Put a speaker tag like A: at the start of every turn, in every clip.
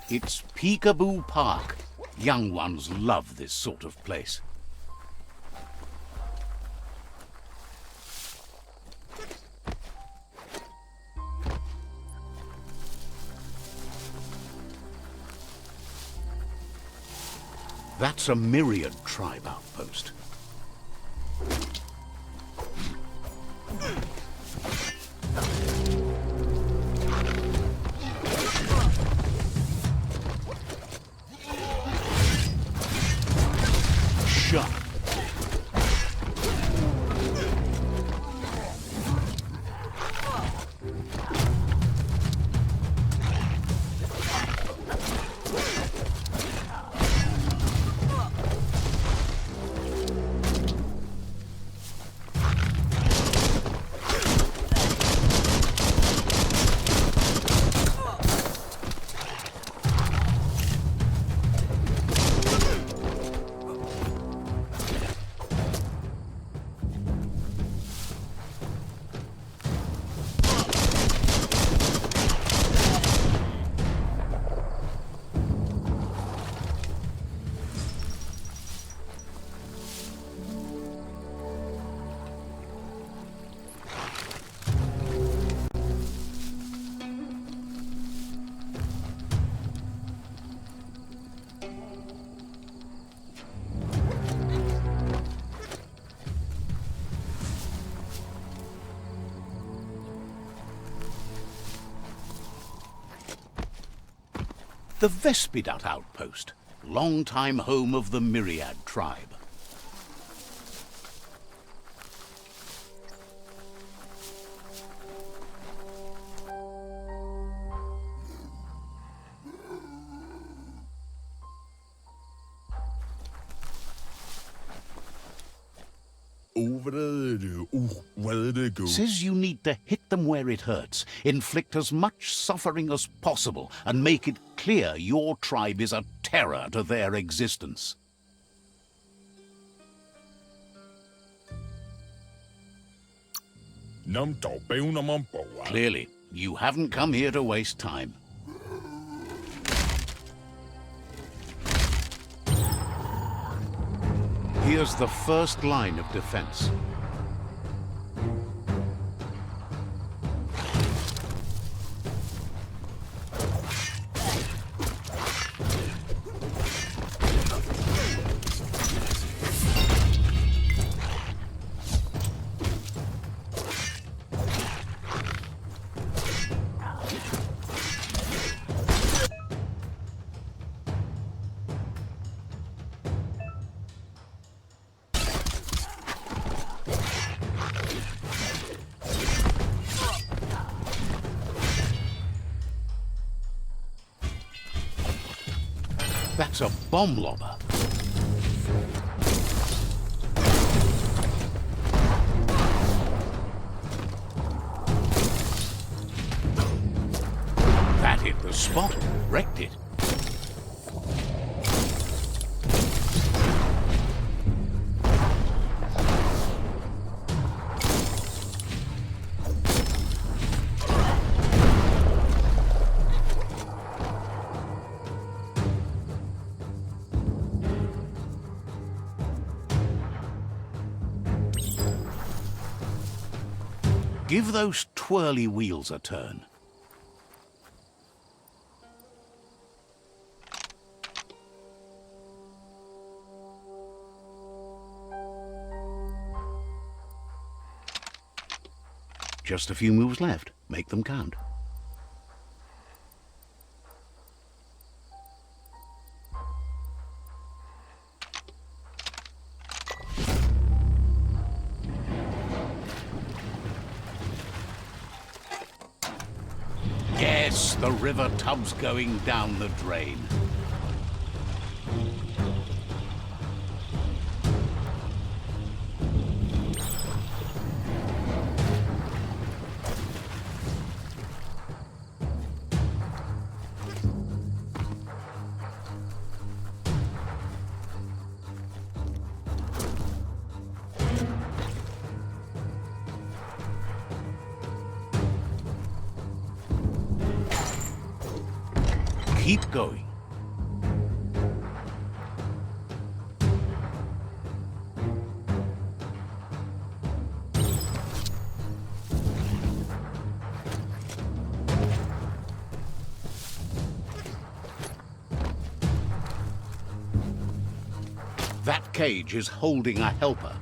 A: It's Peekaboo Park. Young ones love this sort of place. That's a Myriad tribe outpost. Shut. The Vespidat outpost, long-time home of the Myriad tribe. Says you need to hit them where it hurts, inflict as much suffering as possible, and make it clear your tribe is a terror to their existence. Clearly, you haven't come here to waste time. Here's the first line of defense. That's a bomb lobber. That hit the spot, wrecked it. Give those twirly wheels a turn. Just a few moves left. Make them count. Yes, the river tub's going down the drain. Keep going. That cage is holding a helper.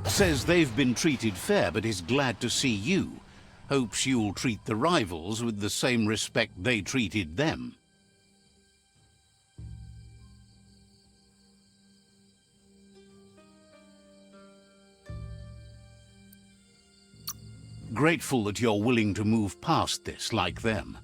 A: Says they've been treated fair, but is glad to see you. Hopes you'll treat the rivals with the same respect they treated them. Grateful that you're willing to move past this like them.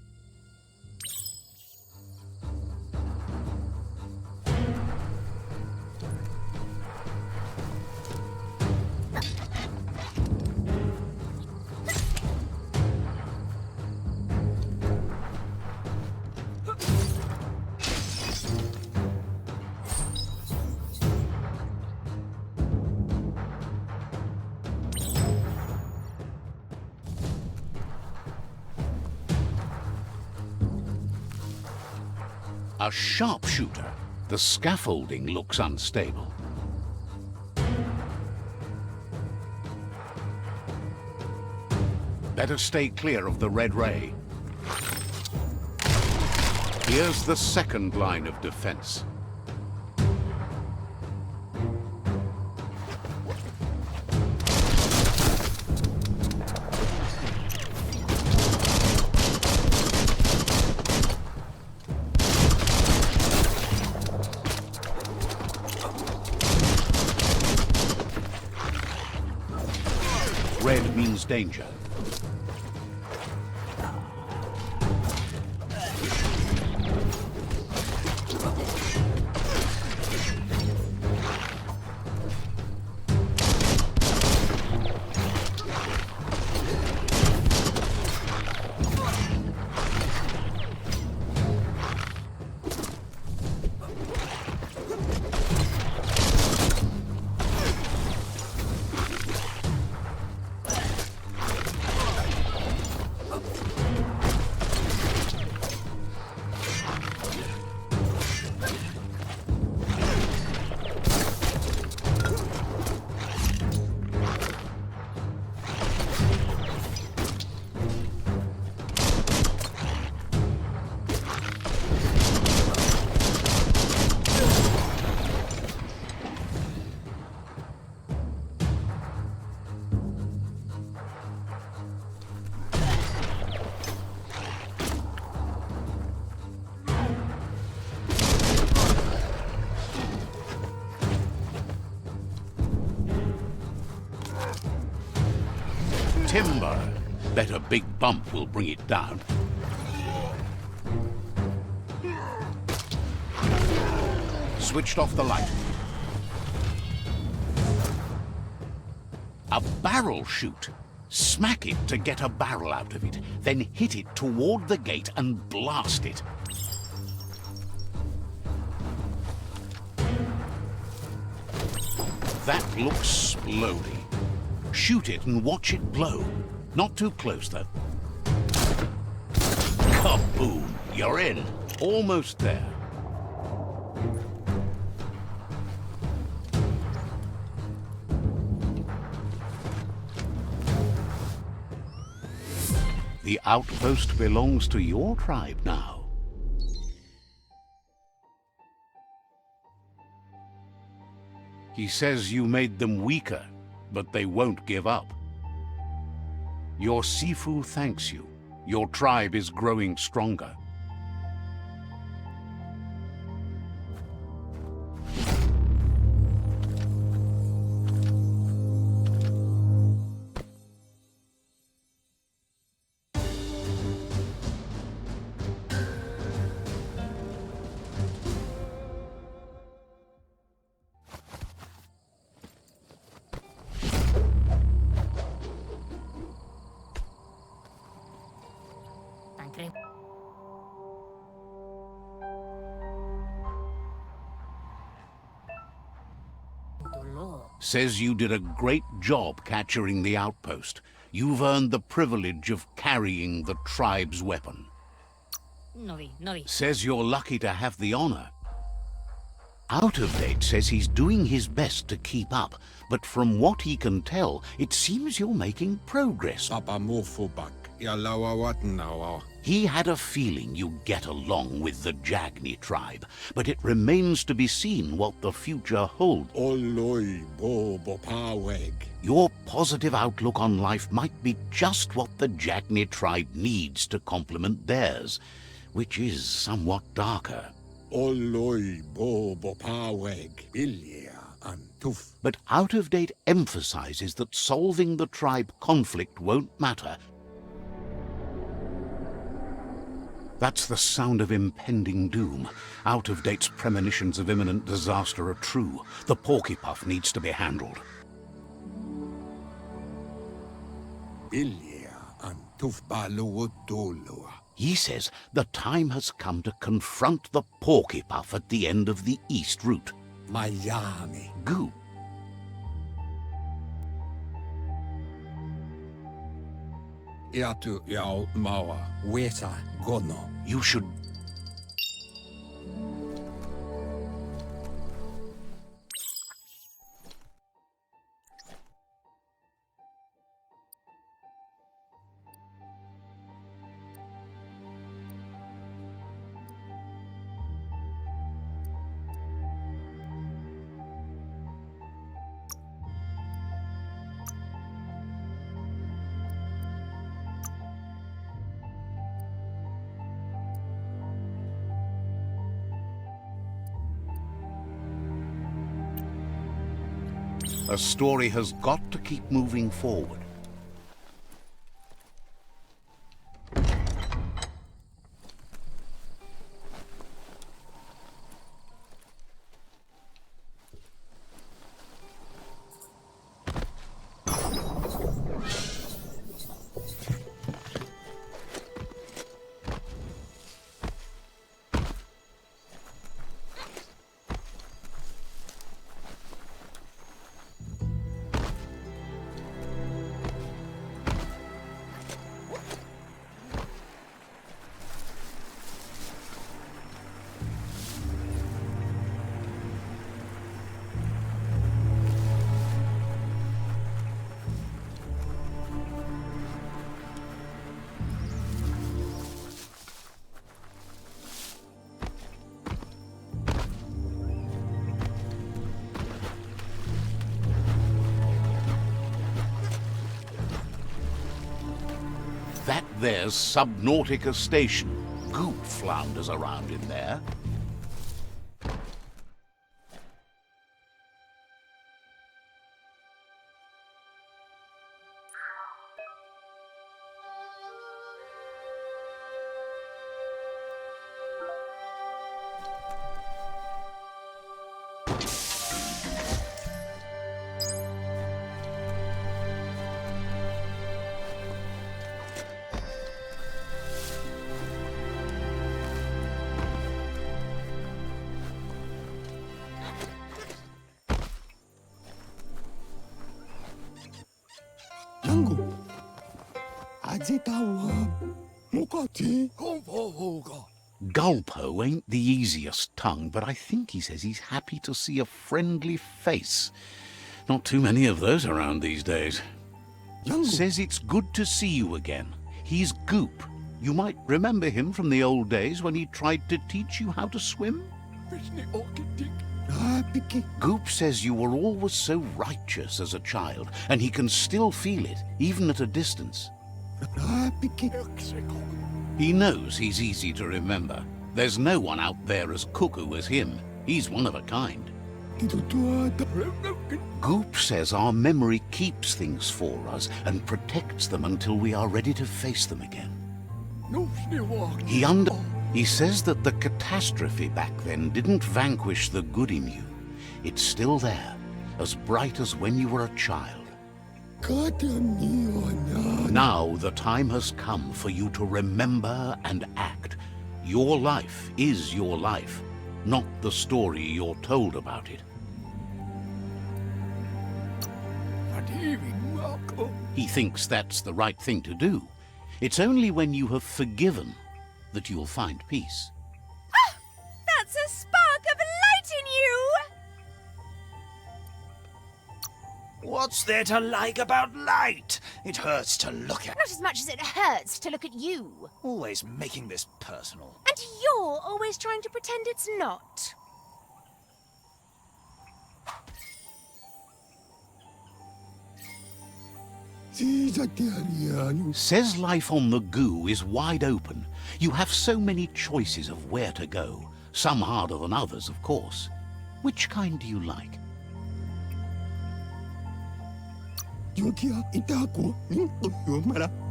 A: A sharpshooter. The scaffolding looks unstable. Better stay clear of the red ray. Here's the second line of defense. Red means danger. Timber. Bet a big bump will bring it down. Switched off the light. A barrel shoot. Smack it to get a barrel out of it, then hit it toward the gate and blast it. That looks splody. Shoot it and watch it blow. Not too close, though. Kaboom! You're in. Almost there. The outpost belongs to your tribe now. He says you made them weaker, but they won't give up. Your Sifu thanks you. Your tribe is growing stronger. Says you did a great job capturing the outpost. You've earned the privilege of carrying the tribe's weapon. Says you're lucky to have the honor. Out of Date says he's doing his best to keep up, but from what he can tell, it seems you're making progress. He had a feeling you'd get along with the Jagni tribe, but it remains to be seen what the future holds. Your positive outlook on life might be just what the Jagni tribe needs to complement theirs, which is somewhat darker. But Out of Date emphasizes that solving the tribe conflict won't matter. That's the sound of impending doom. Out of Date's premonitions of imminent disaster are true. The Porkypuff needs to be handled. He says the time has come to confront the Porkypuff at the end of the east route. Goop. You should... A story has got to keep moving forward. That there's Subnautica Station. Goop flounders around in there. Gulpo ain't the easiest tongue, but I think he says he's happy to see a friendly face. Not too many of those around these days. Says it's good to see you again. He's Goop. You might remember him from the old days when he tried to teach you how to swim. Goop says you were always so righteous as a child, and he can still feel it, even at a distance. He knows he's easy to remember. There's no one out there as cuckoo as him. He's one of a kind. Goop says our memory keeps things for us and protects them until we are ready to face them again. He says that the catastrophe back then didn't vanquish the good in you. It's still there, as bright as when you were a child. Now the time has come for you to remember and act. Your life is your life, not the story you're told about it. He thinks that's the right thing to do. It's only when you have forgiven that you'll find peace.
B: Ah! That's a spark of light in you!
C: What's there to like about light? It hurts to look at.
B: Not as much as it hurts to look at you.
C: Always making this personal.
B: And you're always trying to pretend it's not.
A: Says life on the goo is wide open. You have so many choices of where to go. Some harder than others, of course. Which kind do you like?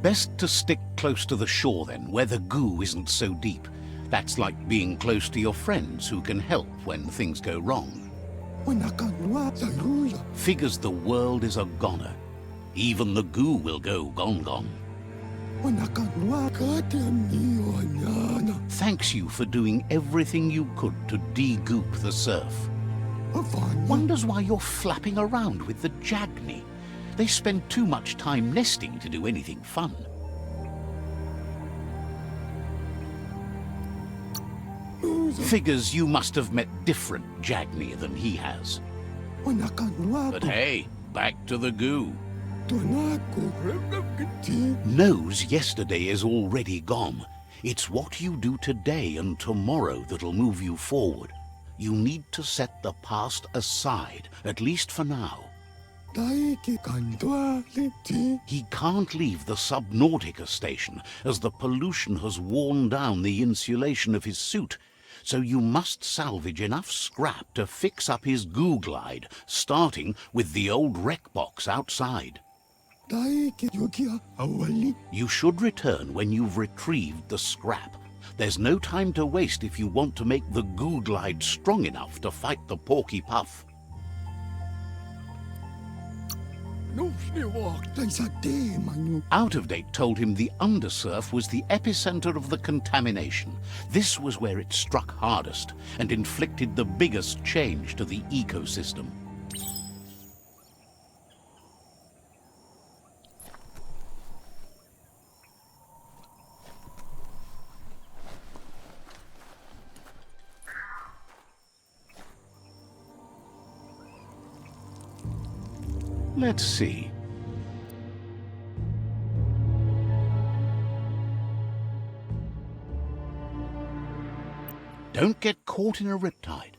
A: Best to stick close to the shore then, where the goo isn't so deep. That's like being close to your friends who can help when things go wrong. Figures the world is a goner. Even the goo will go gone. Thanks you for doing everything you could to de-goop the surf. Wonders why you're flapping around with the Jagni. They spend too much time nesting to do anything fun. Figures you must have met different Jagni than he has. But hey, back to the goo. Knows yesterday is already gone. It's what you do today and tomorrow that'll move you forward. You need to set the past aside, at least for now. He can't leave the Subnautica station, as the pollution has worn down the insulation of his suit, so you must salvage enough scrap to fix up his goo glide, starting with the old wreck box outside. You should return when you've retrieved the scrap. There's no time to waste if you want to make the goo glide strong enough to fight the Porky Puff. Out of Date told him the undersurf was the epicenter of the contamination. This was where it struck hardest and inflicted the biggest change to the ecosystem. Let's see. Don't get caught in a riptide.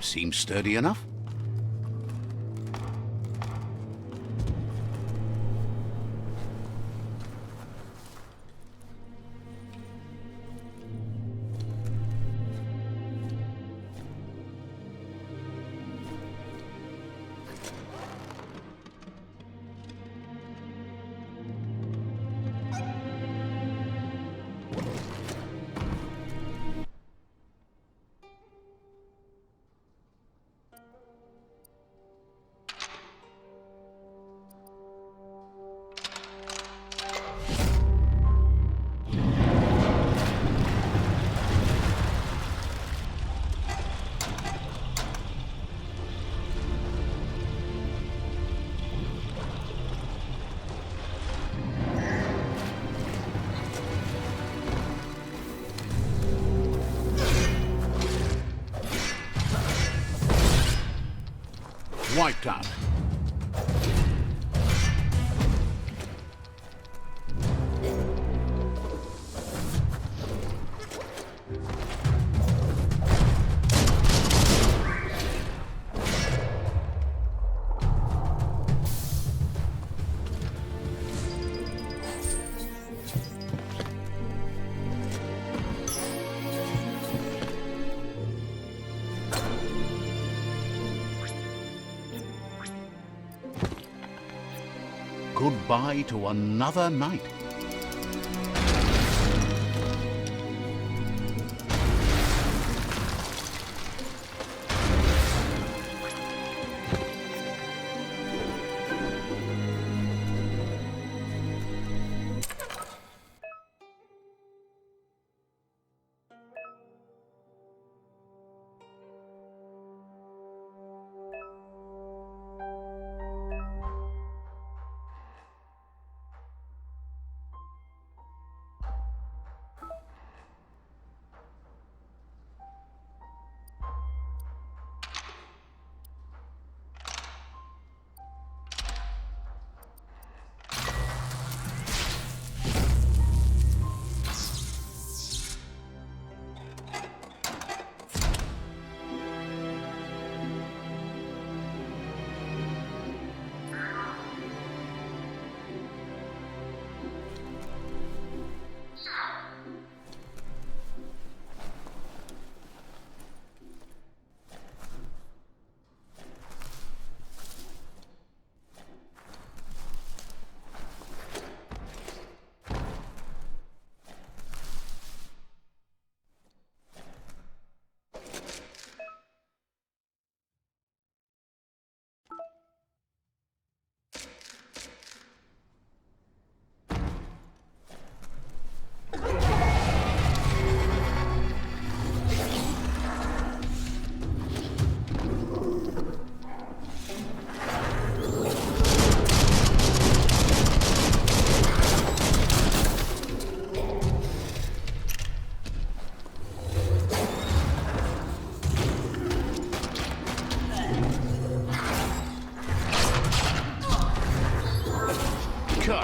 A: Seems sturdy enough. Wiped out. goodbye to another night.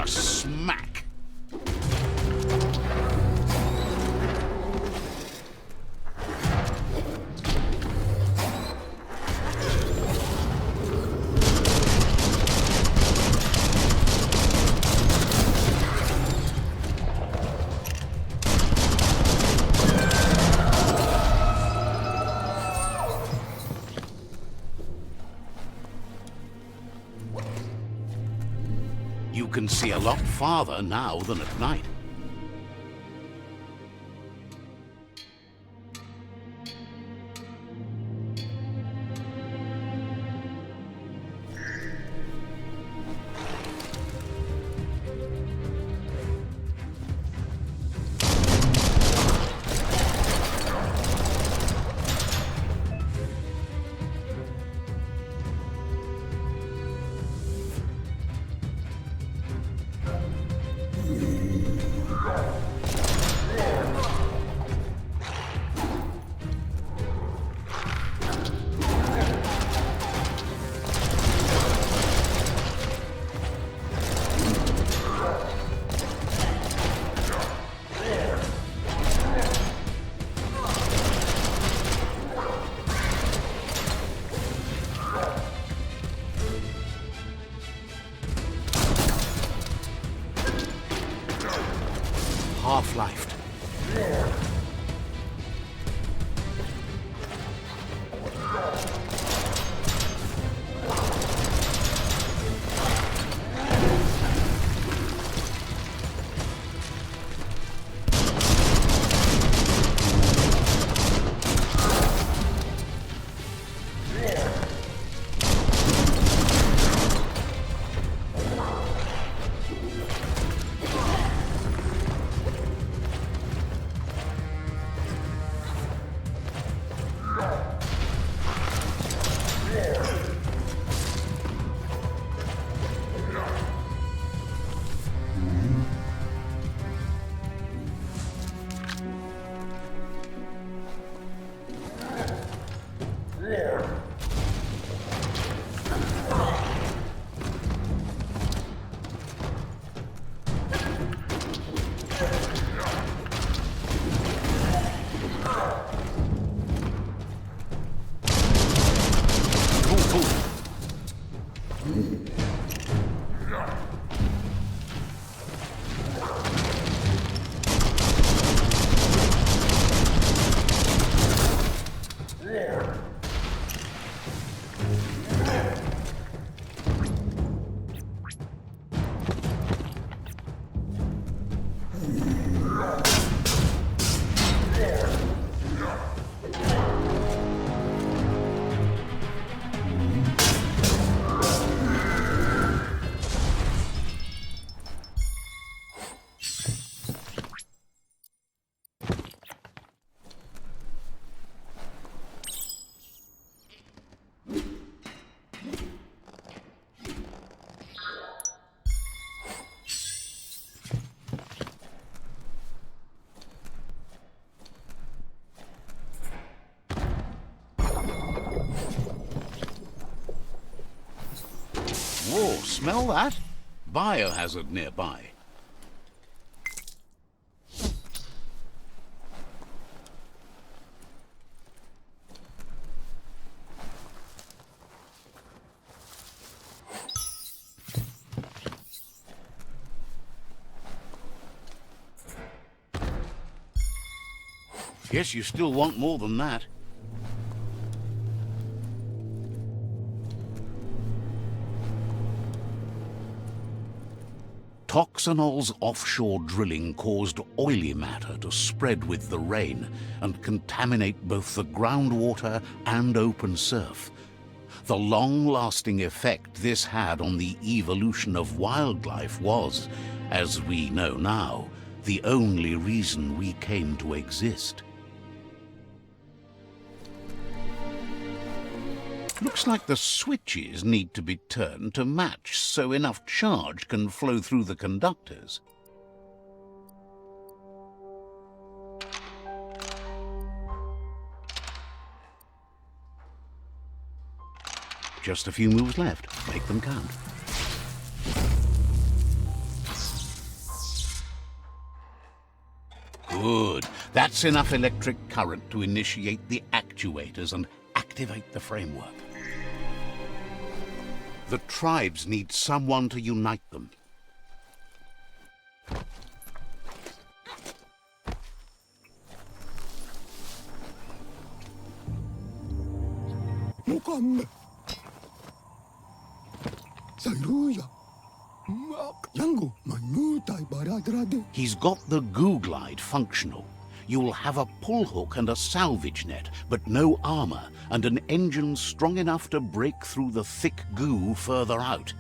A: Smack! You can see a lot farther now than at night. Oh, smell that? Biohazard nearby. Guess you still want more than that. Toxanol's offshore drilling caused oily matter to spread with the rain and contaminate both the groundwater and open surf. The long-lasting effect this had on the evolution of wildlife was, as we know now, the only reason we came to exist. Looks like the switches need to be turned to match so enough charge can flow through the conductors. Just a few moves left. Make them count. Good. That's enough electric current to initiate the actuators and activate the framework. The tribes need someone to unite them. He's got the goo glide functional. You'll have a pull hook and a salvage net, but no armor, and an engine strong enough to break through the thick goo further out.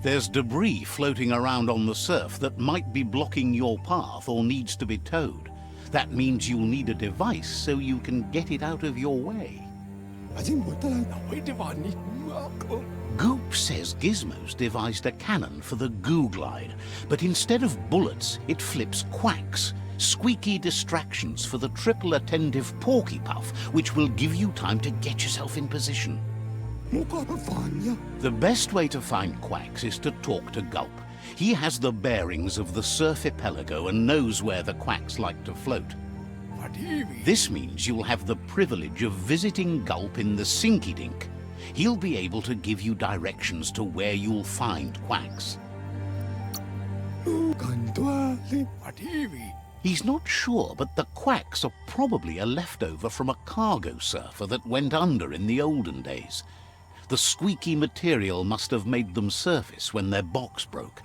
A: There's debris floating around on the surf that might be blocking your path or needs to be towed. That means you'll need a device so you can get it out of your way. Goop says Gizmo's devised a cannon for the goo glide, but instead of bullets, it flips quacks, squeaky distractions for the triple attentive porky puff, which will give you time to get yourself in position. The best way to find quacks is to talk to Gulp. He has the bearings of the surf archipelago and knows where the quacks like to float. This means you'll have the privilege of visiting Gulp in the Sinky Dink. He'll be able to give you directions to where you'll find quacks. He's not sure, but the quacks are probably a leftover from a cargo surfer that went under in the olden days. The squeaky material must have made them surface when their box broke.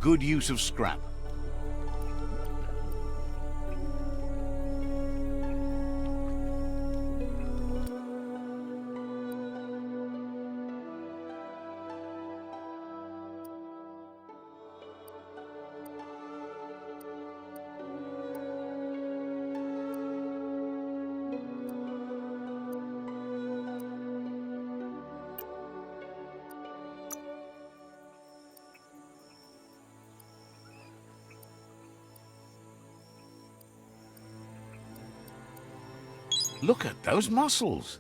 A: Good use of scrap. Look at those muscles.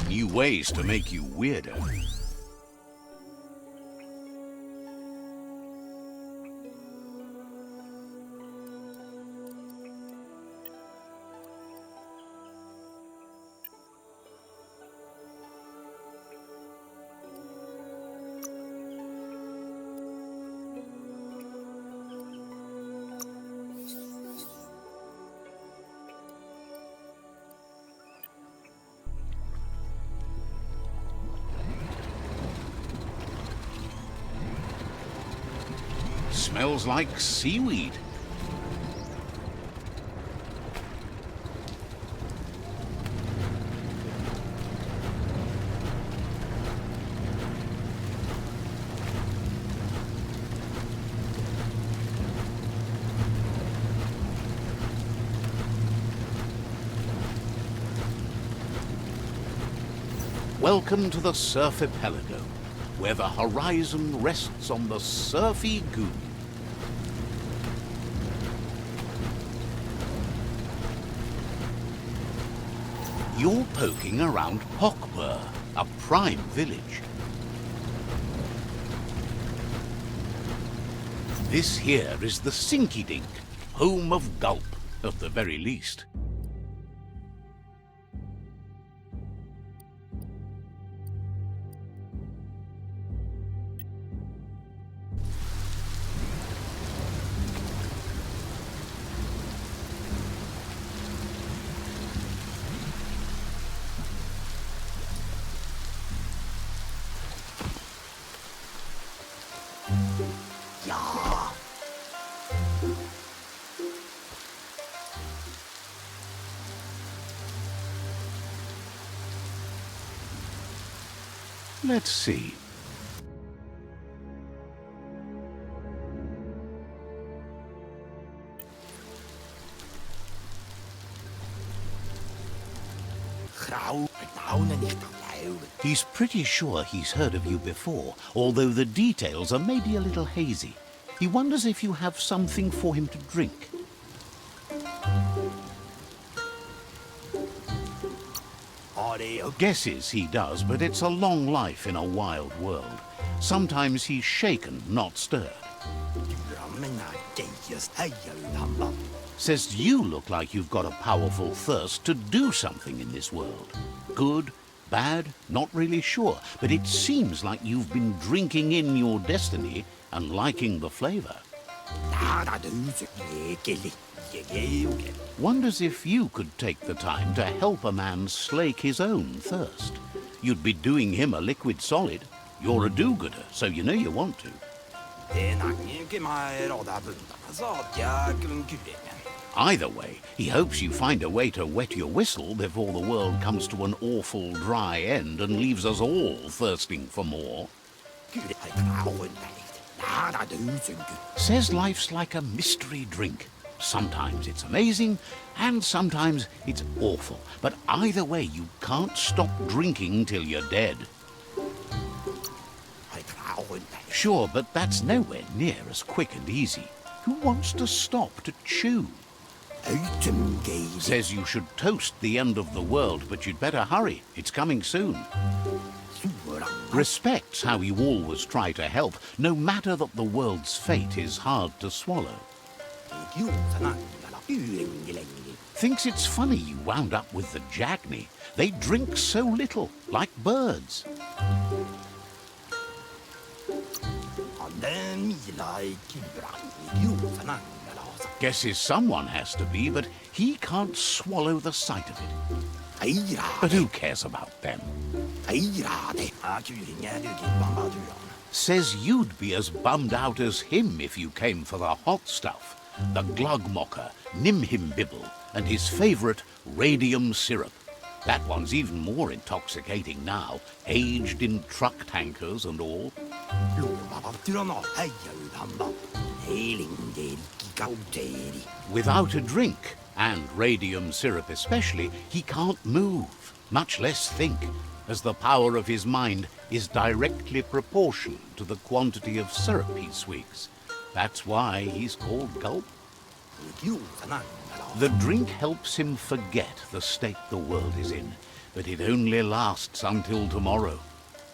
A: New ways to make you weirder. Smells like seaweed. Welcome to the Surf Archipelago, where the horizon rests on the surfy goon. You're poking around Hokbur, a prime village. This here is the Sinky Dink, home of Gulp, at the very least. Let's see. He's pretty sure he's heard of you before, although the details are maybe a little hazy. He wonders if you have something for him to drink. Guesses he does, but it's a long life in a wild world. Sometimes he's shaken, not stirred. Says you look like you've got a powerful thirst to do something in this world. Good, bad, not really sure, but it seems like you've been drinking in your destiny and liking the flavor. Wonders if you could take the time to help a man slake his own thirst. You'd be doing him a liquid solid. You're a do-gooder, so you know you want to. Either way, he hopes you find a way to wet your whistle before the world comes to an awful dry end and leaves us all thirsting for more. Says life's like a mystery drink. Sometimes it's amazing, and sometimes it's awful. But either way, you can't stop drinking till you're dead. Sure, but that's nowhere near as quick and easy. Who wants to stop to chew? Says you should toast the end of the world, but you'd better hurry. It's coming soon. Respects how you always try to help, no matter that the world's fate is hard to swallow. Thinks it's funny you wound up with the Jagni. They drink so little, like birds. Guesses someone has to be, but he can't swallow the sight of it. But who cares about them? Says you'd be as bummed out as him if you came for the hot stuff. The Glugmocker, Nimhimbibble, and his favourite radium syrup. That one's even more intoxicating now, aged in truck tankers and all. Without a drink, and radium syrup especially, he can't move, much less think, as the power of his mind is directly proportional to the quantity of syrup he swigs. That's why he's called Gulp. The drink helps him forget the state the world is in, but it only lasts until tomorrow.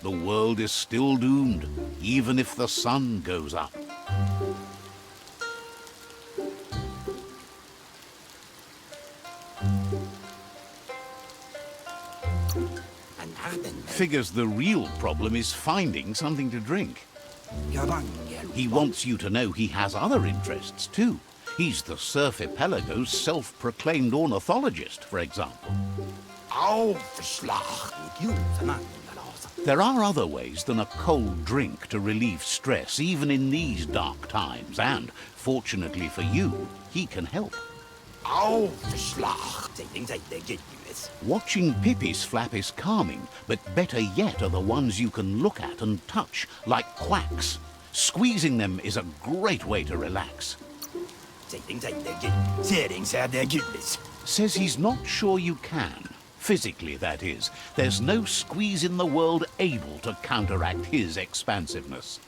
A: The world is still doomed, even if the sun goes up. Figures the real problem is finding something to drink. He wants you to know he has other interests too. He's the Surfipelago's self-proclaimed ornithologist, for example. There are other ways than a cold drink to relieve stress, even in these dark times, and, fortunately for you, he can help. Watching Pippi's flap is calming, but better yet are the ones you can look at and touch, like quacks. Squeezing them is a great way to relax. Says he's not sure you can. Physically, that is. There's no squeeze in the world able to counteract his expansiveness.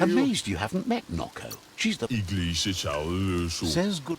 A: Amazed you haven't met Noko. She's the... Says good...